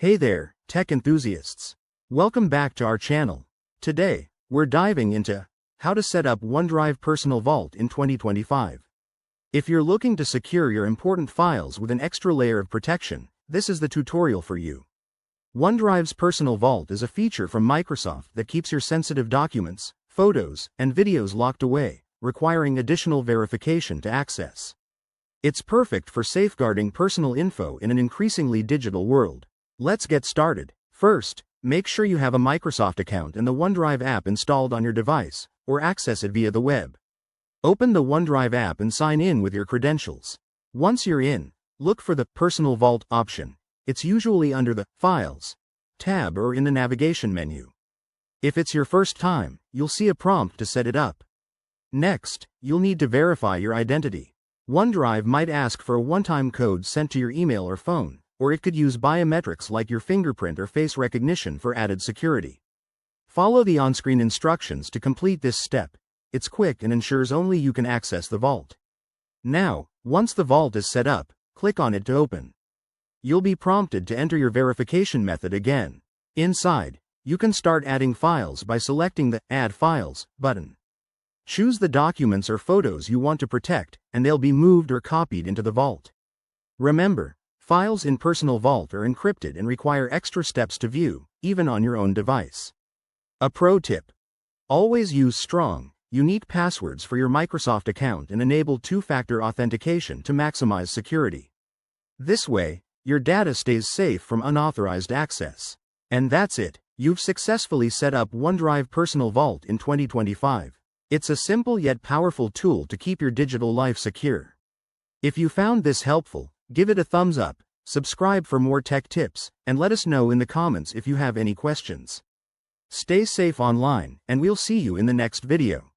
Hey there, tech enthusiasts. Welcome back to our channel. Today, we're diving into how to set up OneDrive Personal Vault in 2025. If you're looking to secure your important files with an extra layer of protection, this is the tutorial for you. OneDrive's Personal Vault is a feature from Microsoft that keeps your sensitive documents, photos, and videos locked away, requiring additional verification to access. It's perfect for safeguarding personal info in an increasingly digital world. Let's get started. First, make sure you have a Microsoft account and the OneDrive app installed on your device, or access it via the web. Open the OneDrive app and sign in with your credentials. Once you're in, look for the Personal Vault option. It's usually under the Files tab or in the navigation menu. If it's your first time, you'll see a prompt to set it up. Next, you'll need to verify your identity. OneDrive might ask for a one-time code sent to your email or phone, or it could use biometrics like your fingerprint or face recognition for added security. Follow the on-screen instructions to complete this step. It's quick and ensures only you can access the vault. Now, once the vault is set up, click on it to open. You'll be prompted to enter your verification method again. Inside, you can start adding files by selecting the Add Files button. Choose the documents or photos you want to protect, and they'll be moved or copied into the vault. Remember, files in Personal Vault are encrypted and require extra steps to view, even on your own device. A pro tip: always use strong, unique passwords for your Microsoft account and enable two-factor authentication to maximize security. This way, your data stays safe from unauthorized access. And that's it, you've successfully set up OneDrive Personal Vault in 2025. It's a simple yet powerful tool to keep your digital life secure. If you found this helpful, give it a thumbs up, subscribe for more tech tips, and let us know in the comments if you have any questions. Stay safe online, and we'll see you in the next video.